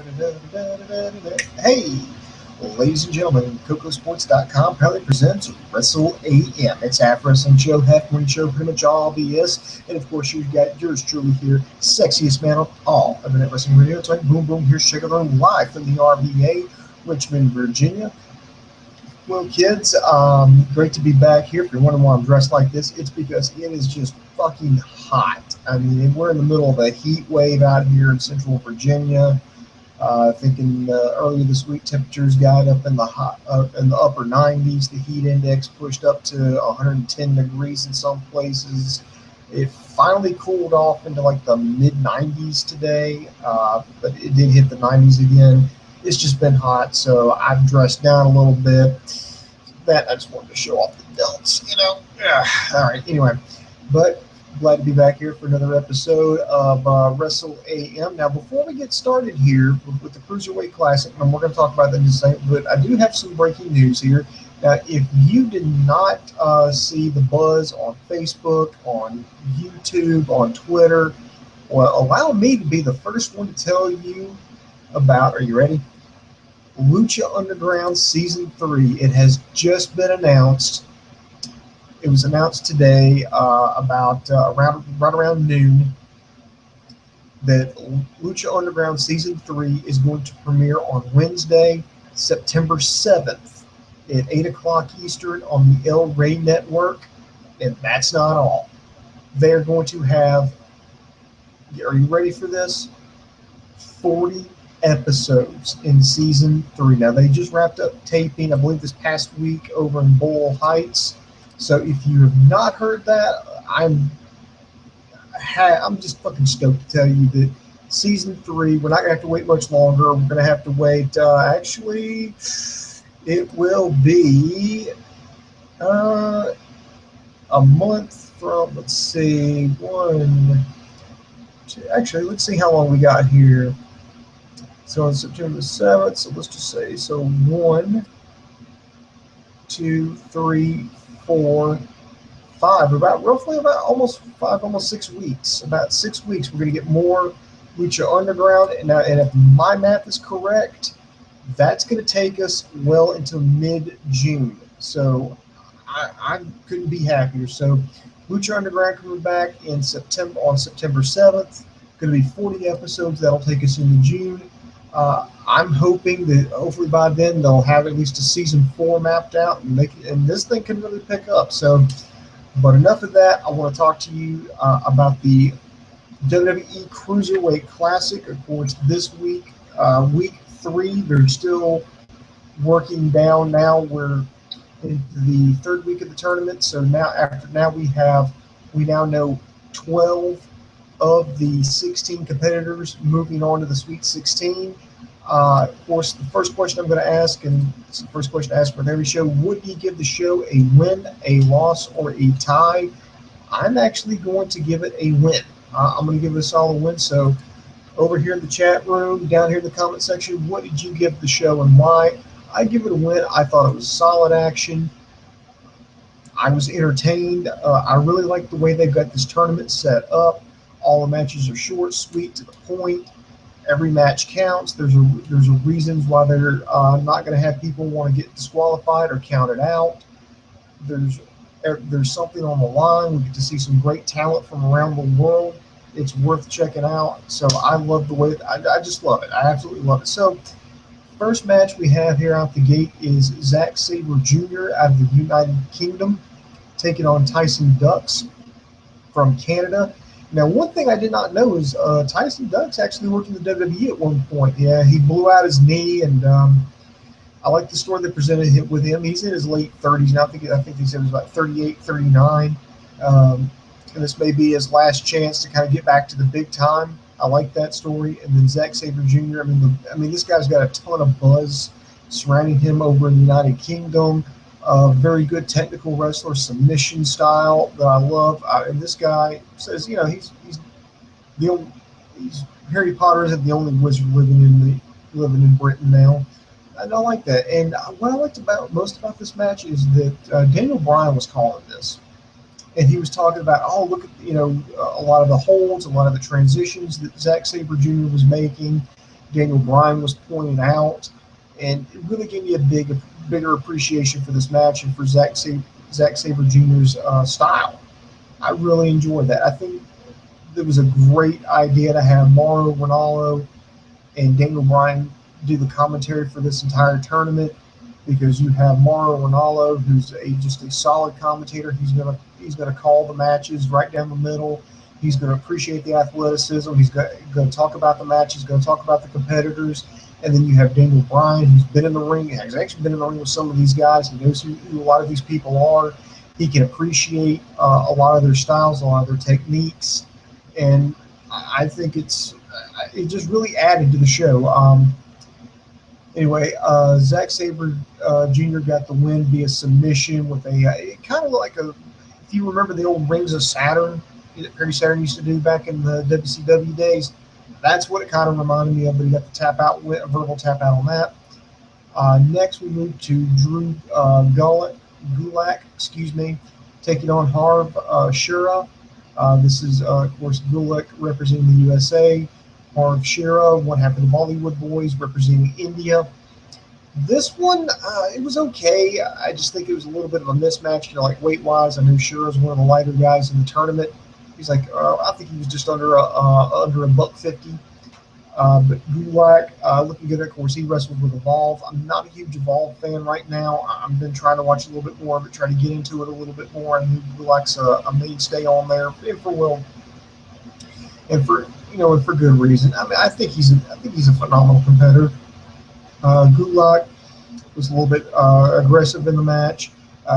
Hey, ladies and gentlemen, KocoSports.com proudly presents Wrestle AM. It's half wrestling show, half morning show, pretty much all BS. And of course, you've got yours truly here, sexiest man of all Internet Wrestling Radio. It's like boom, boom, here's Sugar Room live from the RVA, Richmond, Virginia. Well, kids, great to be back here. If you're wondering why I'm dressed like this, it's because it is just fucking hot. I mean, we're in the middle of a heat wave out here in Central Virginia. Thinking earlier this week, temperatures got up in the upper 90s. The heat index pushed up to 110 degrees in some places. It finally cooled off into like the mid 90s today, but it did hit the 90s again. It's just been hot, so I've dressed down a little bit. That I just wanted to show off the delts, you know. All right, anyway, but glad to be back here for another episode of Wrestle AM. Now, before we get started here with the Cruiserweight Classic, and we're going to talk about that in a second, but I do have some breaking news here. Now, if you did not see the buzz on Facebook, on YouTube, on Twitter, well, allow me to be the first one to tell you about, are you ready? Lucha Underground Season 3. It has just been announced. It was announced today right around noon that Lucha Underground Season 3 is going to premiere on Wednesday, September 7th at 8 o'clock Eastern on the El Rey Network. And that's not all. They're going to have, are you ready for this? 40 episodes in Season 3. Now, they just wrapped up taping, I believe, this past week over in Boyle Heights. So if you have not heard that, I'm just fucking stoked to tell you that Season 3, we're not going to have to wait much longer. We're going to have to wait, actually, it will be a month from, let's see, actually, let's see how long we got here. So on September 7th, so let's just say, so 1, 2, 3, 4, 5, roughly almost 6 weeks. About 6 weeks, we're going to get more Lucha Underground. And if my math is correct, that's going to take us well into mid-June. So I couldn't be happier. So Lucha Underground coming back on September 7th. Going to be 40 episodes. That'll take us into June. I'm hoping that hopefully by then they'll have at least a season 4 mapped out, and this thing can really pick up. So, but enough of that. I want to talk to you about the WWE Cruiserweight Classic. Of course, this week, week 3, they're still working down. Now we're in the 3rd week of the tournament. So now we now know 12 of the 16 competitors moving on to the Sweet 16. Of course, the first question I'm going to ask, and it's the first question to ask for every show, would you give the show a win, a loss, or a tie? I'm actually going to give it a win. I'm going to give it a solid win. So over here in the chat room, down here in the comment section, what did you give the show and why? I give it a win. I thought it was solid action. I was entertained. I really like the way they've got this tournament set up. All the matches are short, sweet, to the point. Every match counts. There's a reasons why they're not going to have people want to get disqualified or counted out. There's something on the line. We get to see some great talent from around the world. It's worth checking out. So I love the way I just love it. I absolutely love it. So first match we have here out the gate is Zack Sabre Jr. out of the United Kingdom taking on Tyson Dux from Canada. Now, one thing I did not know is Tyson Dux actually worked in the WWE at one point. Yeah, he blew out his knee, and I like the story they presented with him. He's in his late 30s now. I think he said it was about 38, 39. And this may be his last chance to kind of get back to the big time. I like that story. And then Zack Sabre Jr., I mean, this guy's got a ton of buzz surrounding him over in the United Kingdom. Very good technical wrestler, submission style that I love. And this guy says, you know, he's Harry Potter isn't the only wizard living in Britain now. And I like that. And what I liked most about this match is that Daniel Bryan was calling this. and he was talking about, oh, look at, a lot of the holds, a lot of the transitions that Zack Sabre Jr. was making, Daniel Bryan was pointing out, and it really gave me a bigger appreciation for this match and for Zack Sabre Jr.'s style. I really enjoyed that. I think it was a great idea to have Mauro Ranallo and Daniel Bryan do the commentary for this entire tournament, because you have Mauro Ranallo, who's just a solid commentator. He's gonna call the matches right down the middle. He's going to appreciate the athleticism. He's going to talk about the match. He's going to talk about the competitors. And then you have Daniel Bryan, who's been in the ring. He's actually been in the ring with some of these guys. He knows who a lot of these people are. He can appreciate a lot of their styles, a lot of their techniques. And I think it just really added to the show. Anyway, Zack Sabre Jr. got the win via submission with it kind of like if you remember the old Rings of Saturn that Perry Saturn used to do back in the WCW days. That's what it kind of reminded me of, but he got the tap out, a verbal tap out on that. Next, we move to Drew Gulak, taking on Harv Shura. This is, of course, Gulak representing the USA. Harv Shura, one half of the Bollywood Boys, representing India. This one, it was okay. I just think it was a little bit of a mismatch, like weight-wise. I know Shura is one of the lighter guys in the tournament. He's like, I think he was just under $150. But Gulak looking good. Of course, he wrestled with Evolve. I'm not a huge Evolve fan right now. I've been trying to watch a little bit more of it, try to get into it a little bit more. And Gulak's a mainstay on there, and for good reason. I mean, I think he's a phenomenal competitor. Gulak was a little bit aggressive in the match.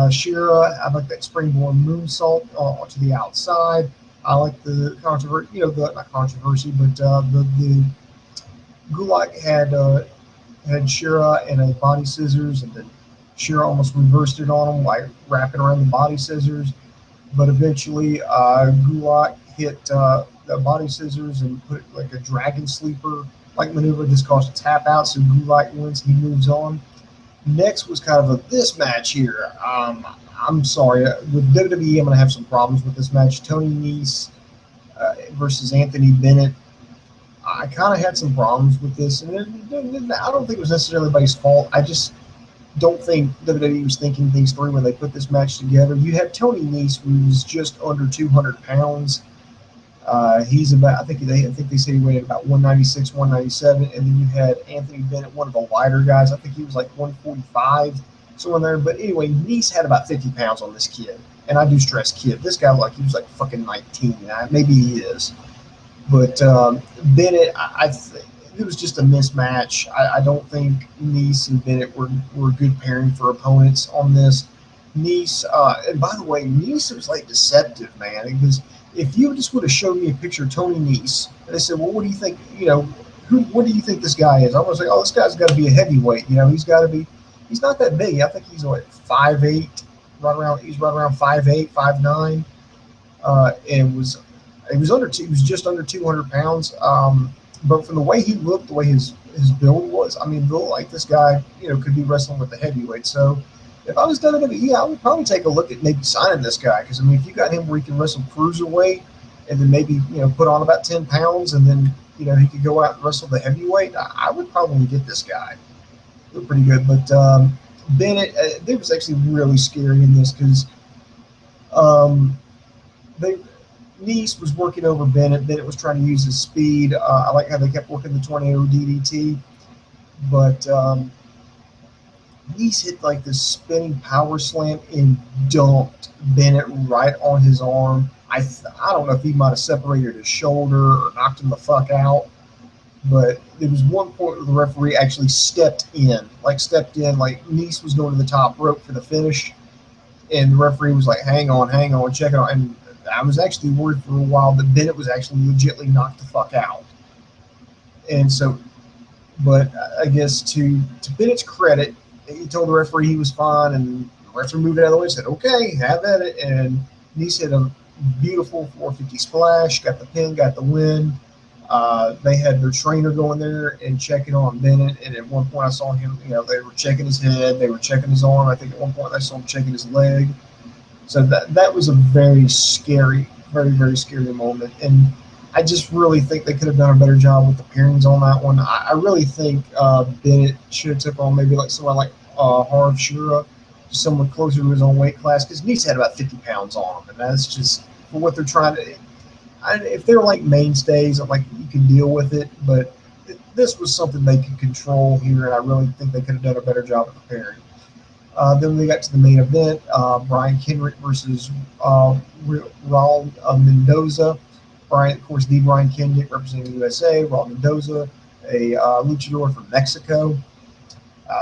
Shira, I like that springboard moonsault to the outside. I like the controversy, not controversy, but the Gulak had Shira and a body scissors, and then Shira almost reversed it on him, like wrapping around the body scissors. But eventually, Gulak hit the body scissors and put like a dragon sleeper like maneuver. This caused a tap out, so Gulak wins. He moves on. Next was kind of this match here. I'm sorry. With WWE, I'm going to have some problems with this match. Tony Nese versus Anthony Bennett. I kind of had some problems with this. And I don't think it was necessarily anybody's fault. I just don't think WWE was thinking things through when they put this match together. You had Tony Nese, who's just under 200 pounds. He's about, I think they said he weighed about 196, 197, and then you had Anthony Bennett, one of the lighter guys. I think he was like 145, somewhere there. But anyway, Nese had about 50 pounds on this kid, and I do stress kid. This guy he was like fucking 19. Maybe he is, but Bennett, it was just a mismatch. I don't think Nese and Bennett were a good pairing for opponents on this. Nese, and by the way, Nese was like deceptive, man, because if you just would have showed me a picture of Tony Nese, and they said, well, what do you think, what do you think this guy is? I was like, oh, this guy's got to be a heavyweight. He's not that big. I think he's like 5'8", he's right around 5'8", 5'9", and he was just under 200 pounds. But from the way he looked, the way his build was, I mean, looked like this guy, could be wrestling with the heavyweight. So if I was WWE, I would probably take a look at maybe signing this guy, because I mean, if you got him where he can wrestle cruiserweight, and then maybe put on about 10 pounds, and then he could go out and wrestle the heavyweight, I would probably get this guy. Looked pretty good. But Bennett, it was actually really scary in this, because Nese was working over Bennett. Bennett was trying to use his speed. I like how they kept working the tornado DDT, but Nese hit like this spinning power slam and dumped Bennett right on his arm. I don't know if he might have separated his shoulder or knocked him the fuck out, but there was one point where the referee actually stepped in, like Nese was going to the top rope for the finish, and the referee was like, hang on, check it out. And I was actually worried for a while that Bennett was actually legitimately knocked the fuck out. And so, but I guess to Bennett's credit, he told the referee he was fine, and the referee moved out of the way and said, okay, have at it. And Nese hit a beautiful 450 splash, got the pin, got the win. They had their trainer going there and checking on Bennett, and at one point I saw him, they were checking his head, they were checking his arm. I think at one point I saw him checking his leg. So that was a very scary, very, very scary moment. And I just really think they could have done a better job with the pairings on that one. I really think Bennett should have took on maybe like someone like Harv Shura, someone closer to his own weight class, because Nice had about 50 pounds on him, and that's just for what they're trying to. If they're like mainstays, I'm like, you can deal with it, but this was something they could control here, and I really think they could have done a better job of preparing. Then we got to the main event, Brian Kendrick versus Raul Mendoza. Brian, of course, the Brian Kendrick representing the USA. Raul Mendoza, a luchador from Mexico.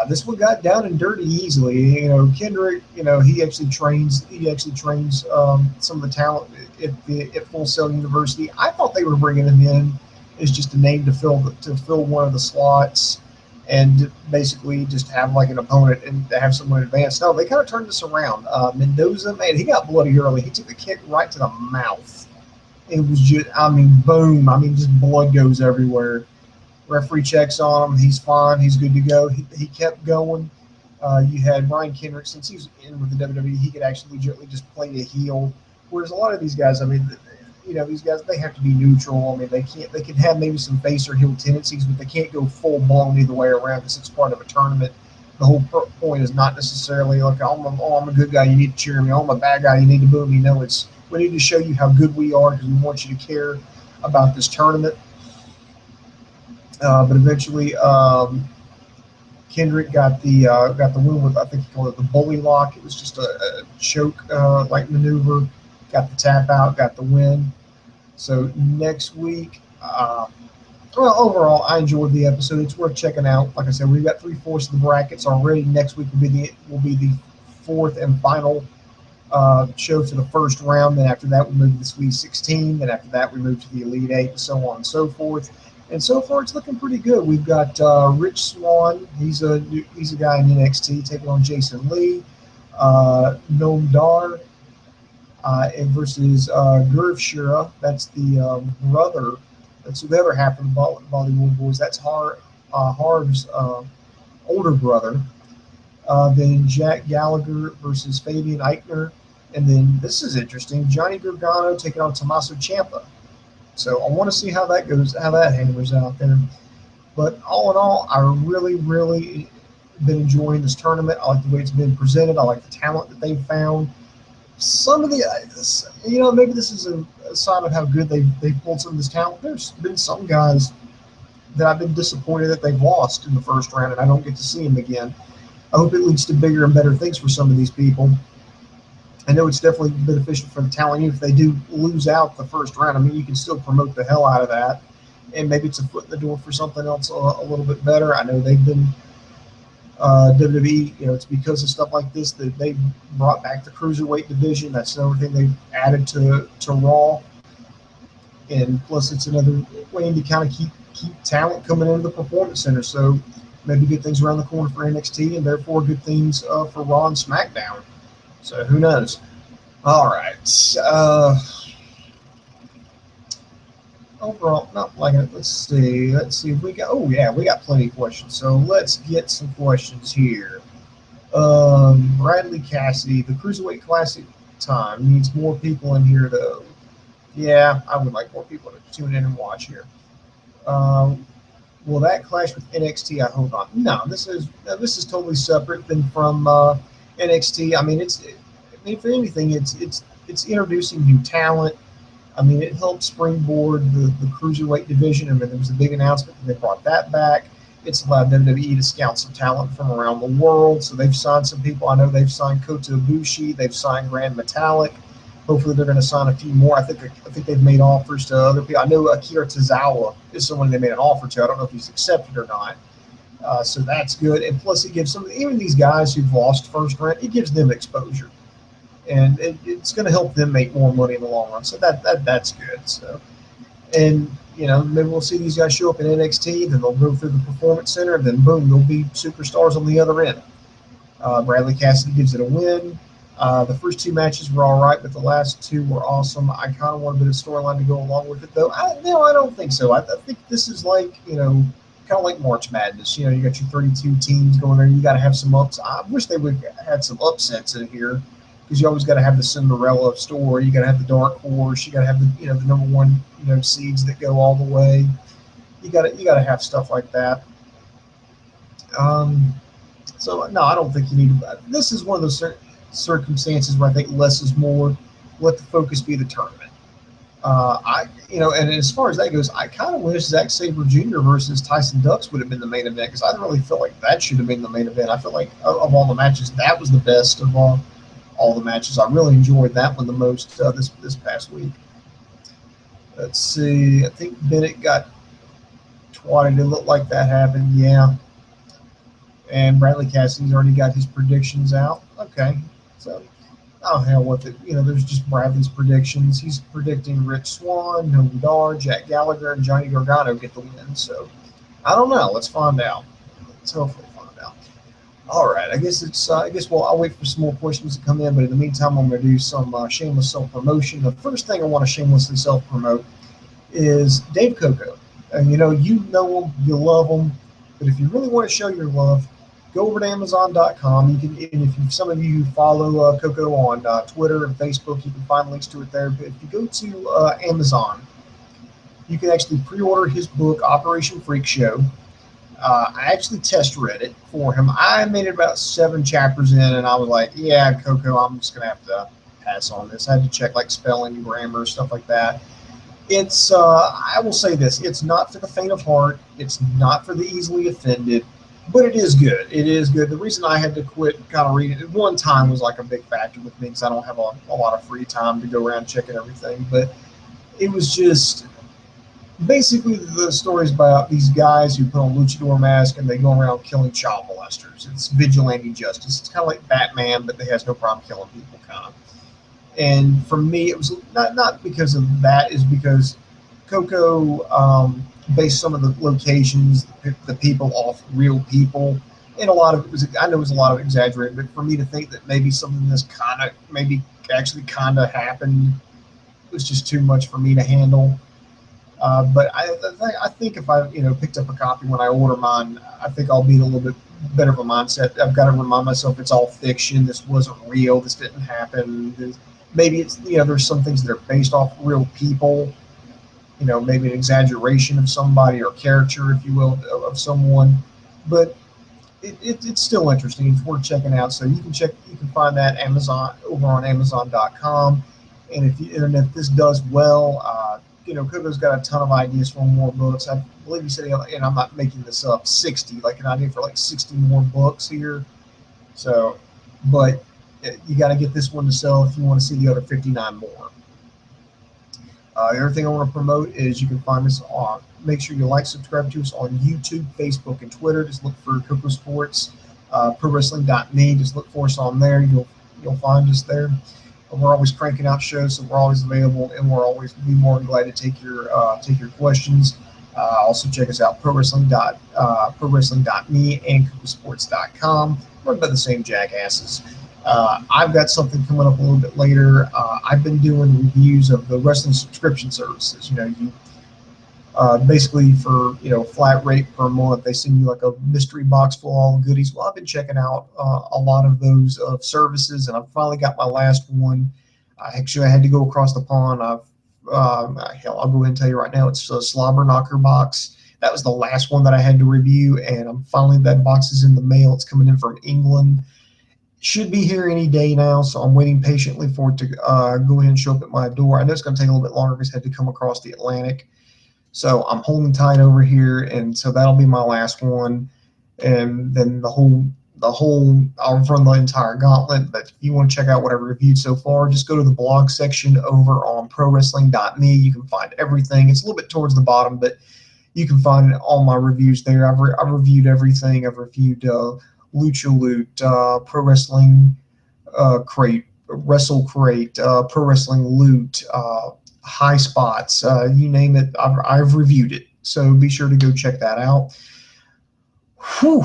This one got down and dirty easily. You know, Kendrick. You know, he actually trains. Some of the talent at Full Sail University. I thought they were bringing him in as just a name to fill one of the slots, and basically just have like an opponent and to have someone advance. No, they kind of turned this around. Mendoza, man, he got bloody early. He took a kick right to the mouth. It was just, I mean, boom. I mean, just blood goes everywhere. Referee checks on him. He's fine. He's good to go. He kept going. You had Brian Kendrick, since he was in with the WWE, he could actually legitimately just play a heel. Whereas a lot of these guys, I mean, you know, these guys, they have to be neutral. I mean, they can have maybe some face or heel tendencies, but they can't go full blown either way around because it's part of a tournament. The whole point is not necessarily like, I'm a good guy, you need to cheer me. I'm a bad guy, you need to boo me. No, it's we need to show you how good we are because we want you to care about this tournament. But eventually, Kendrick got the win with, I think he called it the bully lock. It was just a choke like maneuver. Got the tap out, got the win. So next week, well, overall, I enjoyed the episode. It's worth checking out. Like I said, we've got 3/4 of the brackets already. Next week will be the fourth and final show for the first round. Then after that, we move to the Sweet 16. Then after that, we move to the Elite 8, and so on and so forth. And so far, it's looking pretty good. We've got Rich Swann. He's a guy in NXT taking on Jason Lee. Noam Dar versus Gurv Shura. That's the brother. That's the other half of the Bollywood Boys. That's Harv's older brother. Then Jack Gallagher versus Fabian Eichner. And then this is interesting. Johnny Gargano taking on Tommaso Ciampa. So I want to see how that goes, how that hammers out there. But all in all, I really, really been enjoying this tournament. I like the way it's been presented. I like the talent that they've found. Some of the, you know, maybe this is a sign of how good they've pulled some of this talent. There's been some guys that I've been disappointed that they've lost in the first round, and I don't get to see them again. I hope it leads to bigger and better things for some of these people. I know it's definitely beneficial for the talent. Even if they do lose out the first round, I mean, you can still promote the hell out of that. And maybe it's a foot in the door for something else a little bit better. I know they've been, WWE, you know, it's because of stuff like this that they've brought back the Cruiserweight division. That's another thing they've added to Raw. And plus, it's another way to kind of keep talent coming into the Performance Center. So maybe good things around the corner for NXT and therefore good things for Raw and SmackDown. So who knows? All right. Overall, not like it. Let's see. If we got. Oh yeah, we got plenty of questions. So let's get some questions here. Bradley Cassidy, the Cruiserweight Classic time needs more people in here though. Yeah, I would like more people to tune in and watch here. Will that clash with NXT? I hope not. No, this is totally separate than from NXT. I mean, if anything, it's introducing new talent. I mean, it helped springboard the Cruiserweight division. I mean, there was a big announcement that they brought that back. It's allowed WWE to scout some talent from around the world. So they've signed some people. I know they've signed Kota Ibushi. They've signed Grand Metalik. Hopefully, they're going to sign a few more. I think they've made offers to other people. I know Akira Tozawa is someone they made an offer to. I don't know if he's accepted or not. So that's good. And plus, it gives even these guys who've lost first round, it gives them exposure. And it's going to help them make more money in the long run. So that's good. So, and you know, maybe we'll see these guys show up in NXT, then they'll go through the Performance Center, and then boom, they'll be superstars on the other end. Bradley Cassidy gives it a win. The first two matches were all right, but the last two were awesome. I kind of want a bit of storyline to go along with it, though. No, I don't think so. I think this is like, you know, kind of like March Madness. You know, you got your 32 teams going there. You got to have some ups. I wish they would have had some upsets in here. because you always got to have the Cinderella story. You got to have the dark horse. You got to have the the number one seeds that go all the way. You got to have stuff like that. Um, so no, I don't think you need to. This is one of those circumstances where I think less is more. Let the focus be the tournament. And as far as that goes, I kind of wish Zack Sabre Jr. versus Tyson Dux would have been the main event, because I really feel like that should have been the main event. I feel like of all the matches, that was the best of all the matches. I really enjoyed that one the most this past week. Let's see. I think Bennett got twatted. It looked like that happened. Yeah. And Bradley Cassidy's already got his predictions out. Okay. So, oh, hell with it. There's just Bradley's predictions. He's predicting Rich Swann, Noam Dar, Jack Gallagher, and Johnny Gargano get the win. So, I don't know. Let's find out. Let's hopefully find out. All right. I guess I'll wait for some more questions to come in. But in the meantime, I'm going to do some shameless self-promotion. The first thing I want to shamelessly self-promote is Dave Coco. And, you know him, you love him. But if you really want to show your love, go over to Amazon.com. You can, and if some of you follow Coco on Twitter and Facebook, you can find links to it there. But if you go to Amazon, you can actually pre-order his book, Operation Freak Show. I actually test read it for him. I made it about 7 chapters in, and I was like, yeah, Coco, I'm just going to have to pass on this. I had to check like spelling, grammar, stuff like that. It's, I will say this, it's not for the faint of heart. It's not for the easily offended. But it is good. It is good. The reason I had to quit kind of reading it one time was like a big factor with me, because I don't have a lot of free time to go around checking everything. But it was just basically the stories about these guys who put on luchador masks and they go around killing child molesters. It's vigilante justice. It's kind of like Batman, but they has no problem killing people, kind of. And for me, it was not because of that. Is because Coco based some of the locations, the people off real people, and a lot of it was, I know it was a lot of exaggerated, but for me to think that maybe something this actually happened was just too much for me to handle. But I think if I picked up a copy when I order mine, I think I'll be in a little bit better of a mindset. I've got to remind myself it's all fiction. This wasn't real. This didn't happen. Maybe it's there's some things that are based off real people. Maybe an exaggeration of somebody or character, if you will, of someone. But it's still interesting. It's worth checking out. So you can find that over on Amazon.com. And if this does well, Coco's got a ton of ideas for more books. I believe he said, and I'm not making this up, 60, like an idea for like 60 more books here. So, but you got to get this one to sell if you want to see the other 59 more. The other thing I want to promote is you can find us on, make sure you subscribe to us on YouTube, Facebook, and Twitter. Just look for KocoSports, ProWrestling.me. Just look for us on there. You'll find us there. We're always cranking out shows, so we're always available, and we'll always be more than glad to take your questions. Also check us out, ProWrestling.me and KocoSports.com. We're about the same jackasses. I've got something coming up a little bit later. I've been doing reviews of the wrestling subscription services. Basically for flat rate per month, they send you like a mystery box full of all the goodies. Well, I've been checking out a lot of those services, and I've finally got my last one. I had to go across the pond. I'll go ahead and tell you right now, it's a Slobber Knocker box. That was the last one that I had to review, and that box is in the mail. It's coming in from England. Should be here any day now, so I'm waiting patiently for it to go ahead and show up at my door. I know it's going to take a little bit longer because I had to come across the Atlantic. So I'm holding tight over here, and so that'll be my last one. And then the whole, I'll run the entire gauntlet. But if you want to check out what I've reviewed so far, just go to the blog section over on ProWrestling.me. You can find everything. It's a little bit towards the bottom, but you can find all my reviews there. I've reviewed everything. I've reviewed Lucha Loot, Pro Wrestling Crate, Wrestle Crate, Pro Wrestling Loot, High Spots, you name it, I've reviewed it. So be sure to go check that out. Whew.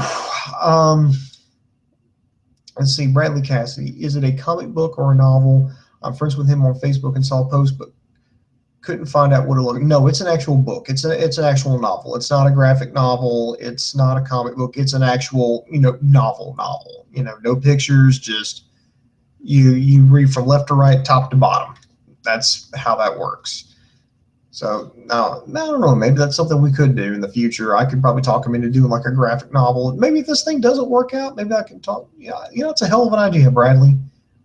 Let's see, Bradley Cassidy. Is it a comic book or a novel? I'm friends with him on Facebook and saw a post, but couldn't find out what it looked like. No, it's an actual book. It's an actual novel. It's not a graphic novel. It's not a comic book. It's an actual, novel. No pictures, just you read from left to right, top to bottom. That's how that works. So now I don't know. Maybe that's something we could do in the future. I could probably talk him into doing like a graphic novel. Maybe if this thing doesn't work out, maybe I can talk. Yeah, it's a hell of an idea, Bradley.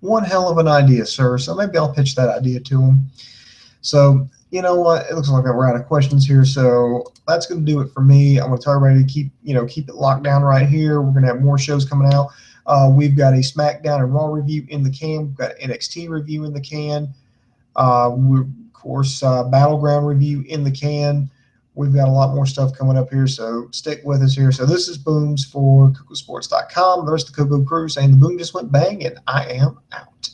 One hell of an idea, sir. So maybe I'll pitch that idea to him. So you know what? It looks like we're out of questions here. So that's going to do it for me. I'm going to tell everybody to keep it locked down right here. We're going to have more shows coming out. We've got a SmackDown and Raw review in the can. We've got NXT review in the can. Of course, Battleground review in the can. We've got a lot more stuff coming up here, so stick with us here. So this is Booms for KocoSports.com. The rest of the Coco crew saying the boom just went bang, and I am out.